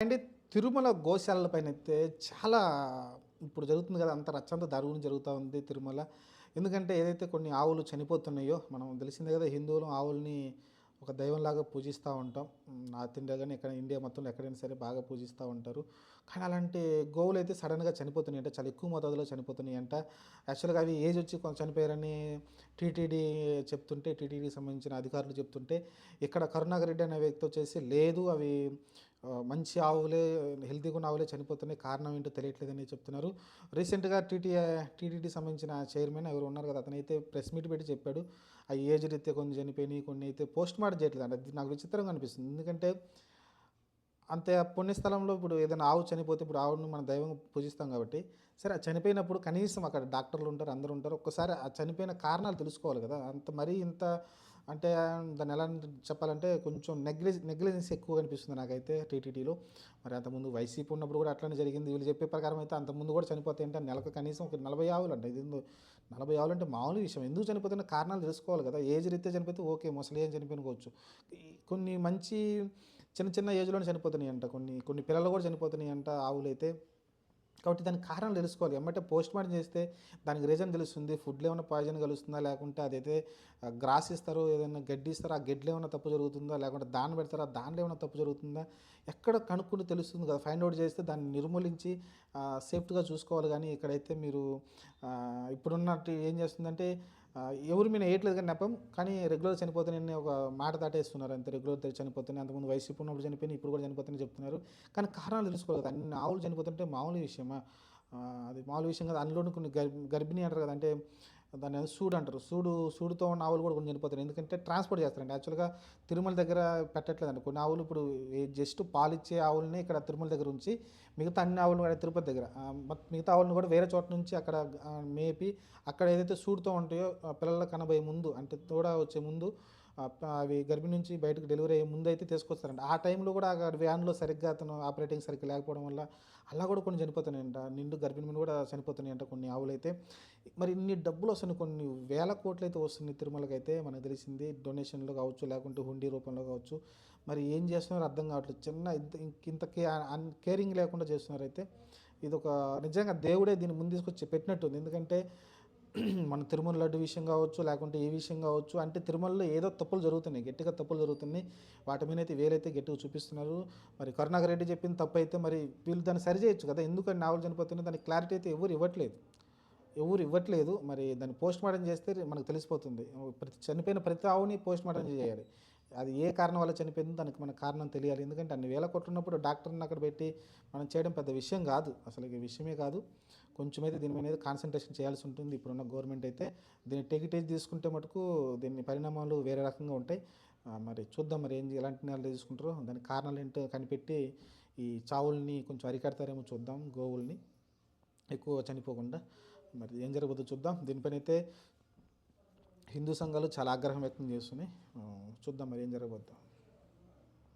అంటే తిరుమల గోశాలల పైనైతే చాలా ఇప్పుడు జరుగుతుంది కదా! అంత రచ్చంతా దాని గురించి జరుగుతా ఉంది తిరుమల. ఎందుకంటే ఏదైతే కొన్ని ఆవులు చనిపోతున్నాయో మనం తెలిసిందే కదా! హిందువులు ఆవుల్ని ఒక దైవంలాగా పూజిస్తా ఉంటాం. నార్త్ ఇండియా గాని ఎక్కడ ఇండియా మొత్తంలో ఎక్కడైనా సరే బాగా పూజిస్తా ఉంటారు. కానీ అలాంటి గోవులైతే సడెన్‌గా చనిపోతున్నాయంట. చాలా ఎక్కువ మోతాదులో చనిపోతున్నాయంట. యాక్చువల్‌గా అవి ఏజ్ వచ్చి కొంచెం చనిపోయారని టీటీడీ చెప్తుంటే టీటీడీకి సంబంధించిన అధికారులు చెప్తుంటే ఇక్కడ కరుణాకర్ రెడ్డి అనే వ్యక్తి వచ్చేసి లేదు అవి మంచి ఆవులే హెల్తీగా ఉన్న ఆవులే చనిపోతున్నాయి. కారణం ఏంటో తెలియట్లేదని చెప్తున్నారు. రీసెంట్‌గా టీటీడీ సంబంధించిన చైర్మన్ ఎవరో ఉన్నారు కదా! అతనైతే ప్రెస్ మీట్ పెట్టి చెప్పాడు. ఆ ఏజ్ రీత్యా కొన్ని చనిపోయినాయి. కొన్ని అయితే పోస్ట్‌మార్టం చేయట్లేదంట. అది నాకు విచిత్రంగా అనిపిస్తుంది. ఎందుకంటే అంతే పుణ్యస్థలంలో ఇప్పుడు ఏదైనా ఆవు చనిపోతే ఇప్పుడు ఆవును మనం దైవంగా పూజిస్తాం కాబట్టి, సరే ఆ చనిపోయినప్పుడు కనీసం అక్కడ డాక్టర్లు ఉంటారు, అందరూ ఉంటారు. ఒక్కసారి ఆ చనిపోయిన కారణాలు తెలుసుకోవాలి కదా! అంత మరీ ఇంత అంటే దాన్ని ఎలా చెప్పాలంటే కొంచెం నెగ్లిజెన్స్ ఎక్కువగా అనిపిస్తుంది నాకైతే టీటీడీలో. మరి అంతకుముందు వైసీపీ ఉన్నప్పుడు కూడా అట్లనే జరిగింది. వీళ్ళు చెప్పే ప్రకారం అయితే అంతకుముందు కూడా చనిపోతాయంటే నెలకు కనీసం ఒక 40 ఆవులంట. ఇదేందో 40 ఆవులంటే మామూలు విషయం. ఎందుకు చనిపోతున్న కారణాలు తెలుసుకోవాలి కదా! ఏజ్ రీత్యా చనిపోతే ఓకే. ముసలి ఏం చనిపోయినుకోవచ్చు. కొన్ని మంచి చిన్న చిన్న ఏజ్‌లోనే చనిపోతున్నాయంట. కొన్ని కొన్ని పిల్లలు కూడా చనిపోతున్నాయంట ఆవులైతే. కాబట్టి దానికి కారణాలు తెలుసుకోవాలి. ఎమ్మటే పోస్ట్‌మార్టం చేస్తే దానికి రీజన్ తెలుస్తుంది. ఫుడ్‌లో ఏమన్నా పాయిజన్ కలుస్తుందా? లేకుంటే అదైతే గ్రాస్ ఇస్తారో, ఏదైనా గడ్డి ఇస్తారో, ఆ గడ్డిలో ఏమన్నా తప్పు జరుగుతుందా? లేకుంటే దాన పెడతారో, దాంట్లో ఏమన్నా తప్పు జరుగుతుందా? ఎక్కడ కనుక్కుంటే తెలుస్తుంది కదా! ఫైండ్ ఔట్ చేస్తే దాన్ని నిర్మూలించి సేఫ్టీగా చూసుకోవాలి గానీ, ఇక్కడైతే మీరు ఇప్పుడున్నట్టు ఏం చేస్తుందంటే ఎవరి మీద ఏయట్లేదు కానీ నెపం. కానీ రెగ్యులర్ చనిపోతున్నాయని ఒక మాట దాటేస్తున్నారు అంతే. రెగ్యులర్ చనిపోతున్నాయి. అంతకుముందు వైసీపీ ఉన్నప్పుడు చనిపోయినాయి. ఇప్పుడు కూడా చనిపోతున్నాయని చెప్తున్నారు. కానీ కారణాలు తెలుసుకోవాలి కదా! అన్ని ఆవులు చనిపోతుంటే మామూలు విషయమా? అది మామూలు విషయం కాదు. అందులోను కొన్ని గర్భిణీ అంటారు కదా! అంటే దాన్ని ఏదో సూడు అంటారు. సూడుతో ఉన్న ఆవులు కూడా కొన్ని చనిపోతున్నాయి. ఎందుకంటే ట్రాన్స్‌పోర్ట్ చేస్తారండి. యాక్చువల్‌గా తిరుమల దగ్గర పెట్టట్లేదండి. కొన్ని ఆవులు ఇప్పుడు జస్ట్ పాలిచ్చే ఆవుల్ని ఇక్కడ తిరుమల దగ్గర ఉంచి, మిగతా అన్ని ఆవులను కూడా తిరుపతి దగ్గర మిగతా ఆవులను కూడా వేరే చోట నుంచి అక్కడ మేపి అక్కడ ఏదైతే సూడుతో ఉంటాయో పిల్లలు కనబోయే ముందు అంటే తోడ వచ్చే ముందు అవి గర్భిణి నుంచి బయటకు డెలివరీ అయ్యే ముందు అయితే తీసుకొస్తారంట. ఆ టైంలో కూడా ఆ వ్యాన్‌లో సరిగ్గా అతను ఆపరేటింగ్ సరిగ్గా లేకపోవడం వల్ల అలా కూడా కొన్ని చనిపోతున్నాయంట. నిండు గర్భిణులు కూడా చనిపోతున్నాయంట కొన్ని ఆవులైతే. మరి ఇన్ని డబ్బులు వస్తున్నాయి. కొన్ని వేల కోట్లయితే వస్తున్నాయి తిరుమలకైతే మనకు తెలిసింది. డొనేషన్‌లో కావచ్చు, లేకుంటే హుండీ రూపంలో కావచ్చు. మరి ఏం చేస్తున్నారో అర్థం కావట్లేదు. చిన్న ఇంత కేరింగ్ లేకుండా చేస్తున్నారైతే. ఇదొక నిజంగా దేవుడే దీన్ని ముందు తీసుకొచ్చి పెట్టినట్టుంది. ఎందుకంటే మన తిరుమల లడ్డు విషయం కావచ్చు, లేకుంటే ఏ విషయం కావచ్చు, అంటే తిరుమలలో ఏదో తప్పులు జరుగుతున్నాయి. గట్టిగా తప్పులు జరుగుతున్నాయి. వాటి మీదైతే వేలైతే గట్టిగా చూపిస్తున్నారు. మరి కరుణాకర్ రెడ్డి చెప్పిన తప్పైతే మరి వీళ్ళు దాన్ని సరిచేయొచ్చు కదా! ఎందుకని ఆవులు చనిపోతున్నాయి దానికి క్లారిటీ అయితే ఎవరు ఇవ్వట్లేదు. మరి దాన్ని పోస్ట్‌మార్టం చేస్తే మనకు తెలిసిపోతుంది. చనిపోయిన ప్రతి ఆవుని పోస్ట్‌మార్టం చేయాలి. అది ఏ కారణం వల్ల చనిపోయిందో దానికి మనకు కారణం తెలియాలి. ఎందుకంటే అన్ని వేల కోట్లున్నప్పుడు డాక్టర్‌ని అక్కడ పెట్టి మనం చేయడం పెద్ద విషయం కాదు. అసలుకి విషయమే కాదు. కొంచెమైతే దీని మీద కాన్సంట్రేషన్ చేయాల్సి ఉంటుంది. ఇప్పుడున్న గవర్నమెంట్ అయితే దీన్ని టేకిటేజ్ తీసుకుంటే మటుకు దీని పరిణామాలు వేరే రకంగా ఉంటాయి. మరి చూద్దాం మరి ఎలాంటి నిర్ణయాలు తీసుకుంటారో దానికి కారణాలు ఏంటో కనిపెట్టి ఈ చావుల్ని కొంచెం అరికడతారేమో చూద్దాం గోవుల్ని ఎక్కువ చనిపోకుండా. మరి ఏం జరగబోతుందో చూద్దాం. దీనిపైనైతే హిందూ సంఘాలు చాలా ఆగ్రహం వ్యక్తం చేస్తున్నాయి. చూద్దాం మరి ఏం జరగబోద్దో.